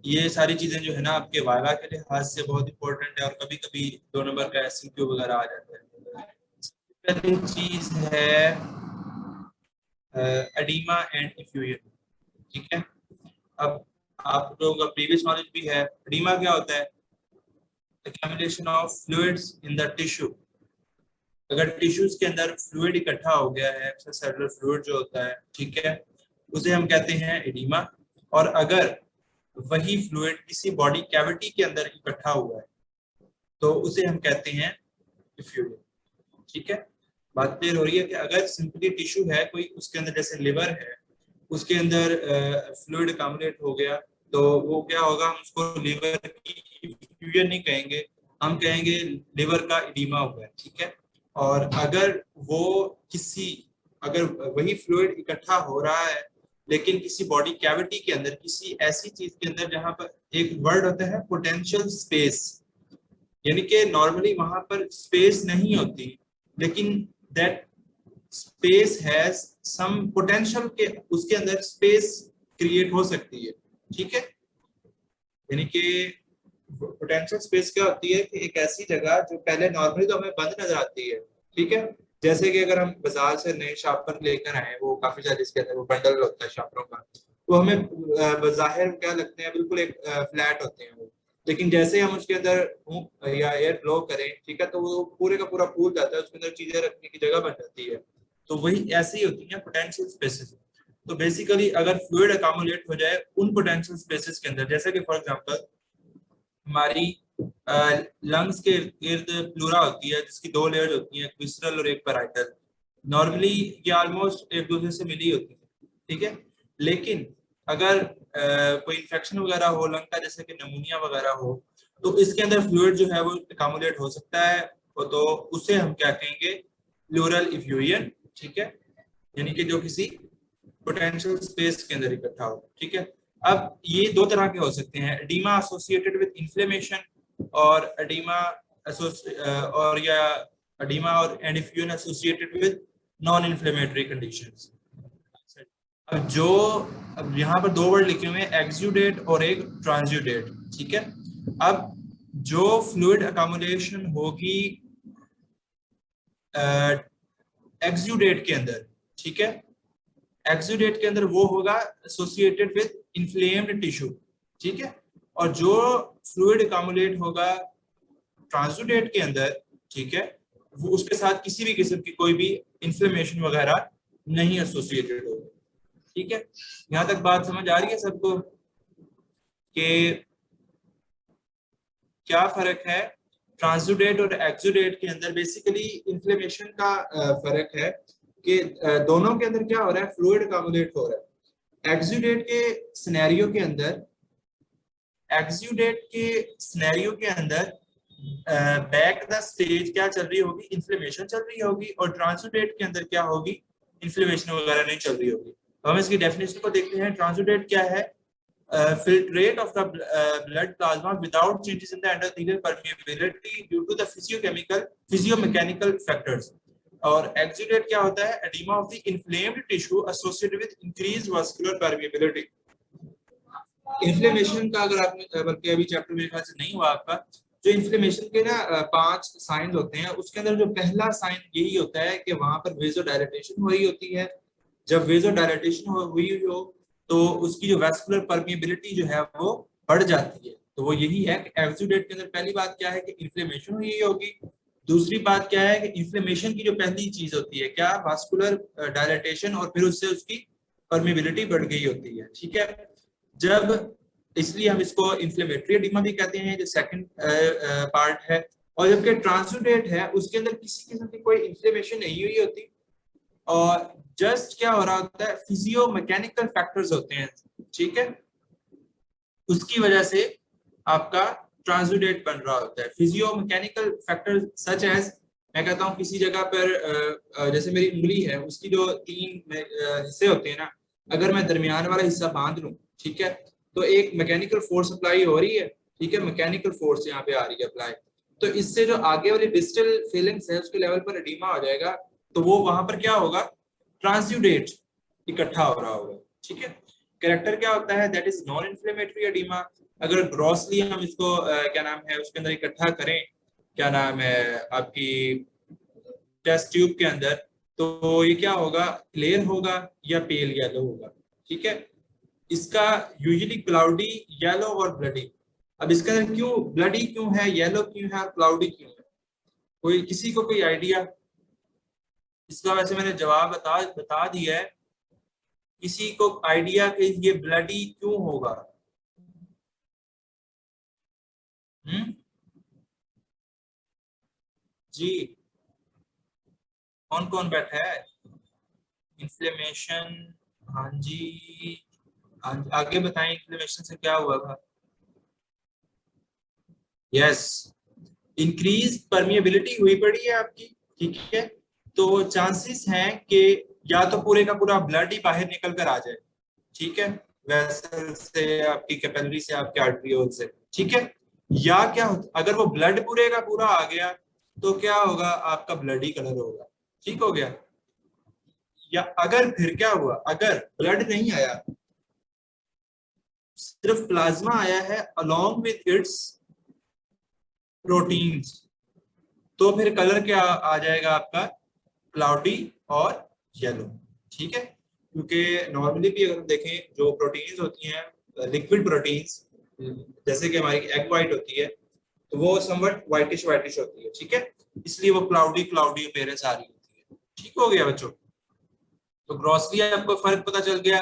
ये सारी चीजें जो है ना आपके वाइवा के लिहाज से बहुत इंपॉर्टेंट है, और कभी कभी 2 नंबर का एसक्यू वगैरह आ जाता है। पहली चीज है एडिमा एंड इफ्यूजन। ठीक है, अब आप लोगों का प्रीवियस नॉलेज भी है, एडिमा क्या होता है? Accumulation of fluids in the tissue. अगर टिश्यूज के अंदर फ्लूइड इकट्ठा हो गया है, सेलुलर फ्लूइड जो होता है, ठीक है, उसे हम कहते हैं एडिमा। और अगर वही फ्लूइड किसी बॉडी कैविटी के अंदर इकट्ठा हुआ है तो उसे हम कहते हैं इफ्यूजन। ठीक है, बात क्लियर हो रही है कि अगर सिंपली टिश्यू है कोई, उसके अंदर जैसे लिवर है, उसके अंदर फ्लूइड अकामुलेट हो गया, तो वो क्या होगा, हम उसको लिवर की इफ्यूजन नहीं कहेंगे, हम कहेंगे लिवर का इडीमा हुआ है। ठीक है, और अगर वो किसी, अगर वही फ्लूइड इकट्ठा हो रहा है लेकिन किसी बॉडी कैविटी के अंदर, किसी ऐसी चीज के अंदर जहां पर एक वर्ड होता है पोटेंशियल स्पेस, यानी कि नॉर्मली वहां पर स्पेस नहीं होती, लेकिन that space has some potential, के उसके अंदर स्पेस क्रिएट हो सकती है। ठीक है, यानी कि पोटेंशियल स्पेस क्या होती है कि एक ऐसी जगह जो पहले नॉर्मली तो हमें बंद नजर आती है। ठीक है, जैसे कि अगर हम बाजार से नए शार्पनर लेकर आए, वो काफी सारे इसके अंदर वो बंडल होता है शार्पनरों का, तो हमें बाहिर क्या लगते हैं, बिल्कुल एक फ्लैट होते हैं वो, लेकिन जैसे हम उसके अंदर या एयर ब्लो करें, ठीक है, तो वो पूरे का पूरा फूल जाता है, उसके अंदर चीजें रखने की जगह बन जाती है। तो वही ऐसी ही होती है पोटेंशियल स्पेसेस। तो बेसिकली अगर फ्लूइड अकामुलेट हो जाए उन पोटेंशियल स्पेसेस के अंदर, जैसे कि फॉर एग्जांपल हमारी लंग्स के इर्द प्लूरा होती है जिसकी 2 लेयर्स होती हैं, एक विसरल और एक पैराइटल। नॉर्मली ये ऑलमोस्ट एक दूसरे से मिली होती है। ठीक है, लेकिन अगर कोई इन्फेक्शन वगैरह हो लंग का, जैसे कि नमूनिया वगैरह हो, तो इसके अंदर फ्लूइड जो है वो अकामुलेट हो सकता है, तो उसे हम क्या कहेंगे, प्लूरल इफ्यूजन। ठीक है, यानी कि जो किसी पोटेंशियल स्पेस के अंदर इकट्ठा हो। ठीक है, अब ये 2 तरह के हो सकते हैं, एडिमा एसोसिएटेड विद इन्फ्लेमेशन और एडिमा और या एडिमा और and effusion associated with non inflammatory conditions. अब जो, अब यहाँ पर 2 वर्ड लिखे हुए हैं, एक्सुडेट और एक ट्रांसुडेट। ठीक है, अब जो फ्लूइड अकामुलेशन होगी एक्सुडेट के अंदर, ठीक है, एक्सुडेट के अंदर वो होगा एसोसिएटेड विद इन्फ्लेम्ड टिश्यू। ठीक है, और जो फ्लूइड अकामुलेट होगा ट्रांसुडेट के अंदर, ठीक है, वो उसके साथ किसी भी किस्म की कोई भी इन्फ्लेमेशन वगैरह नहीं एसोसिएटेड होगा। ठीक है, यहां तक बात समझ आ रही है सबको कि क्या फर्क है ट्रांसुडेट और एक्सुडेट के अंदर? बेसिकली इन्फ्लेमेशन का फर्क है कि दोनों के अंदर क्या हो रहा है, फ्लूइड अकामुलेट हो रहा है। एक्सुडेट के सिनेरियो के अंदर, एक्सुडेट के सिनेरियो के अंदर बैक द स्टेज क्या चल रही होगी, इन्फ्लेमेशन चल रही होगी, और ट्रांसुडेट के अंदर क्या होगी, इन्फ्लेमेशन वगैरह नहीं चल रही होगी। तो हम इसकी डेफिनेशन को देखते हैं। ट्रांसुडेट क्या है? Filtrate of the blood plasma without changes in the endothelial permeability due to the physiomechanical factors। और exudate क्या होता है? Edema of the inflamed tissue associated with increased vascular permeability। Inflammation का अगर आपने, बल्कि अभी चैप्टर मेरे ख्याल से नहीं हुआ आपका, जो इन्फ्लेमेशन के ना 5 साइन होते हैं, उसके अंदर जो पहला साइन यही होता है कि वहां पर वेजोडायलेटेशन हो रही होती है। जब वेजोडायलेटेशन हुई हो तो उसकी जो वैस्कुलर परमिएबिलिटी जो है वो बढ़ जाती है। तो वो यही है कि एक्सुडेट के अंदर पहली बात क्या है कि इन्फ्लेमेशन हुई होगी। दूसरी बात क्या है कि इन्फ्लेमेशन की जो पहली चीज होती है क्या, वास्कुलर डायलेटेशन, और फिर उससे उसकी परमिएबिलिटी बढ़ गई होती है। ठीक है, जब, इसलिए हम इसको इन्फ्लेमेटरी एडिमा भी कहते हैं, जो सेकंड पार्ट है। और जबकि ट्रांसुडेट है उसके अंदर किसी किस्म की कोई इन्फ्लेमेशन नहीं हुई होती, और जस्ट क्या हो रहा होता है, फिजियो मैकेनिकल फैक्टर्स होते हैं। ठीक है, उसकी वजह से आपका ट्रांसुडेट बन रहा होता है। Physio mechanical factor such as, मैं कहता हूँ किसी जगह पर जैसे मेरी उंगली है, उसकी जो 3 हिस्से होते हैं ना, अगर मैं दरमियान वाला हिस्सा बांध लूं, ठीक है, तो एक मैकेनिकल फोर्स अप्लाई हो रही है। ठीक है, मैकेनिकल फोर्स यहाँ पे आ रही है अप्लाई, तो इससे जो आगे वाली डिस्टल फीलिंग्स है उसके लेवल पर एडिमा हो जाएगा, तो वो वहां पर क्या होगा, ट्रांसुडेट इकट्ठा हो रहा होगा। ठीक है, कैरेक्टर क्या होता है, that is non inflammatory oedema. अगर ग्रॉसली हम इसको क्या नाम है उसके अंदर इकट्ठा करें, क्या नाम है आपकी टेस्ट ट्यूब के अंदर, तो ये क्या होगा, क्लियर होगा या पेल येलो होगा। ठीक है, इसका यूजुअली क्लाउडी येलो और ब्लडी। अब इसके अंदर क्यों ब्लडी क्यों है, येलो क्यों है और क्लाउडी क्यों है, कोई किसी को कोई आइडिया? इसका वैसे मैंने जवाब बता बता दिया है, किसी को आइडिया कि ये ब्लडी क्यों होगा? हम्म, जी, कौन कौन बैठा है? इन्फ्लेमेशन, हाँ जी, हाँ जी, आगे बताएं इन्फ्लेमेशन से क्या हुआ था? यस, इंक्रीज परमिएबिलिटी हुई पड़ी है आपकी। ठीक है, तो चांसेस हैं कि या तो पूरे का पूरा ब्लड ही बाहर निकल कर आ जाए, ठीक है, वेसल से, आपकी कैपिलरी से, आपके आर्टरियोल से। ठीक है, या क्या होता, अगर वो ब्लड पूरे का पूरा आ गया तो क्या होगा, आपका ब्लडी कलर होगा। ठीक हो गया। या अगर फिर क्या हुआ, अगर ब्लड नहीं आया, सिर्फ प्लाज्मा आया है अलोंग विद इट्स प्रोटीन्स, तो फिर कलर क्या आ जाएगा आपका, क्लाउडी और येलो। ठीक है, क्योंकि नॉर्मली भी अगर हम देखें जो प्रोटीन्स होती हैं लिक्विड प्रोटीन्स, जैसे कि हमारी एग वाइट होती है, तो वो समवट व्हाइटिश व्हाइटिश होती है। ठीक है, इसलिए वो क्लाउडी क्लाउडी अपीयरेंस आ रही होती है। ठीक हो गया बच्चों, तो ग्रॉसली आपको फर्क पता चल गया।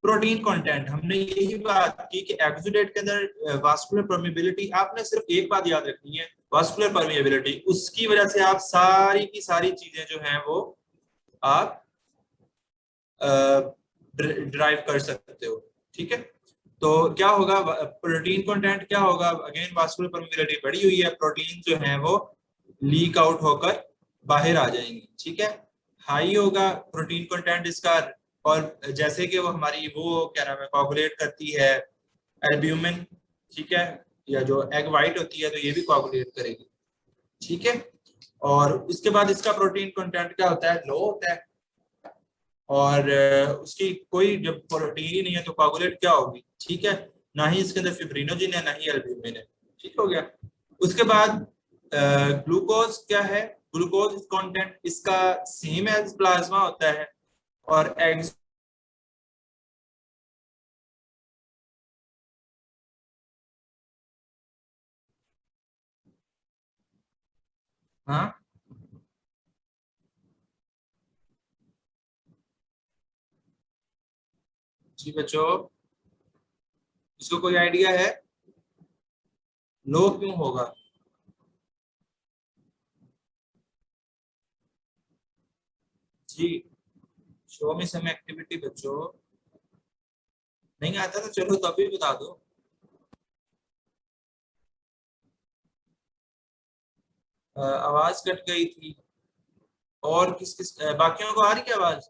प्रोटीन कंटेंट, हमने यही बात की कि एक्सुडेट के अंदर वास्कुलर परमेबिलिटी, आपने सिर्फ एक बात याद रखनी है, वास्कुलर परमेबिलिटी, उसकी वजह से आप सारी की सारी चीजें जो हैं वो आप ड्राइव कर सकते हो। ठीक है, तो क्या होगा, प्रोटीन कंटेंट क्या होगा, अगेन वास्कुलर परमेबिलिटी बढ़ी हुई है, प्रोटीन जो है वो लीक आउट होकर बाहर आ जाएंगी। ठीक है, हाई होगा प्रोटीन कंटेंट इसका, और जैसे कि वो हमारी वो क्या नाम है कोगुलेट करती है एल्ब्यूमिन, ठीक है, या जो एग वाइट होती है तो ये भी कोगुलेट करेगी। ठीक है, और इसके बाद इसका प्रोटीन कंटेंट क्या होता है, लो होता है, और उसकी कोई जब प्रोटीन ही नहीं है तो कोगुलेट क्या होगी। ठीक है, ना ही इसके अंदर फिब्रिनोजिन है ना ही एल्ब्यूमिन है। ठीक हो गया। उसके बाद ग्लूकोज क्या है, ग्लूकोज कंटेंट इसका सेम एज प्लाज्मा होता है, और एग्स, हाँ जी बच्चों, इसको कोई आइडिया है, लो क्यों होगा? जी, शो में समय एक्टिविटी बच्चों, नहीं आता तो चलो तभी बता दो। आवाज कट गई थी, और किस किस बाकियों को आ रही है आवाज?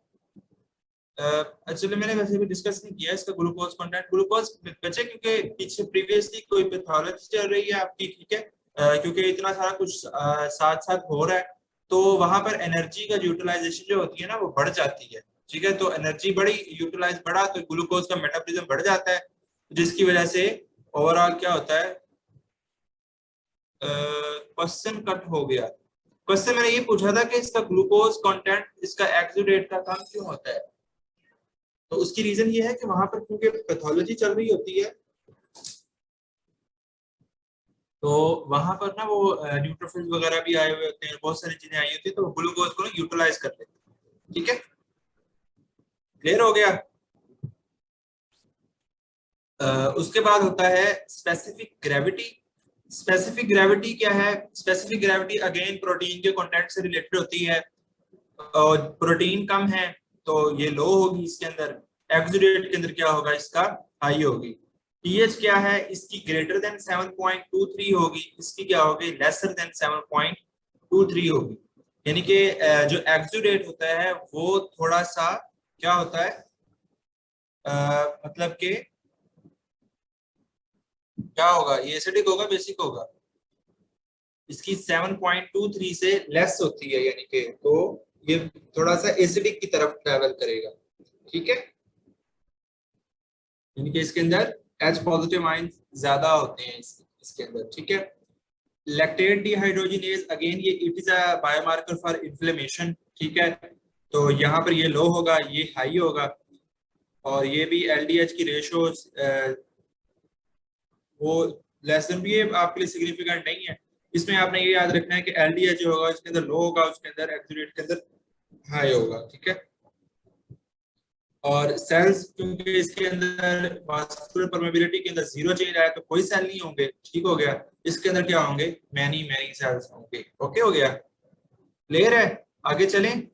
एक्चुअली मैंने वैसे भी डिस्कस नहीं किया इसका ग्लूकोज कंटेंट, ग्लूकोज बचे क्योंकि पीछे प्रीवियसली कोई पैथोलॉजी चल रही है आपकी। ठीक है, क्योंकि इतना सारा कुछ साथ साथ हो रहा है, तो वहां पर एनर्जी का यूटिलाइजेशन जो होती है ना वो बढ़ जाती है। ठीक है, तो एनर्जी बढ़ी, यूटिलाइज बढ़ा, तो ग्लूकोज का मेटाबॉलिज्म बढ़ जाता है, जिसकी वजह से ओवरऑल क्या होता है, क्वेश्चन कट हो गया। क्वेश्चन मैंने ये पूछा था कि इसका ग्लूकोज कंटेंट इसका एक्सुडेट का कम क्यों होता है, तो उसकी रीजन ये है कि वहां पर क्योंकि पैथोलॉजी चल रही होती है, तो वहां पर ना वो न्यूट्रोफिल्स वगैरह भी आए हुए होते हैं, बहुत सारी चीजें आई होती है, तो ग्लूकोज को ना यूटिलाइज कर लेते हैं। ठीक है, क्लियर हो गया। उसके बाद होता है स्पेसिफिक ग्रेविटी। स्पेसिफिक ग्रेविटी क्या है, स्पेसिफिक ग्रेविटी अगेन प्रोटीन के कॉन्टेक्ट से रिलेटेड होती है, और प्रोटीन कम है तो ये लो होगी इसके अंदर, एक्सुडेट के अंदर क्या होगा, इसका हाई होगी। पीएच क्या है इसकी, ग्रेटर देन 7.23 होगी, इसकी क्या होगी, लेसर देन 7.23 होगी। यानी कि जो एक्सुडेट होता है वो थोड़ा सा क्या होता है, मतलब कि क्या होगा, ये एसिडिक होगा बेसिक होगा, इसकी 7.23 से लेस होती है, यानी कि तो ये थोड़ा सा एसिडिक की तरफ ट्रेवल करेगा। ठीक है, यानी कि इसके अंदर H पॉजिटिव आयंस ज्यादा होते हैं इसके अंदर, ठीक है। लैक्टेट डिहाइड्रोजिनेज अगेन ये it is a biomarker for inflammation, ठीक है। तो यहाँ पर ये लो होगा, ये हाई होगा, और ये भी एलडीएच की रेशो वो लेस देन भी ये आपके लिए सिग्निफिकेंट नहीं है। इसमें आपने ये याद रखना है कि एलडीएच जो होगा इसके अंदर लो होगा, उसके अंदर एक्यूरेट के अंदर हाई होगा, ठीक है। और सेल्स क्योंकि इसके अंदर वास्कुलर परमेबिलिटी के अंदर जीरो चेंज आया तो कोई सेल नहीं होंगे, ठीक हो गया। इसके अंदर क्या होंगे, मैनी मैनी सेल्स होंगे। ओके हो गया, क्लियर है, आगे चलें।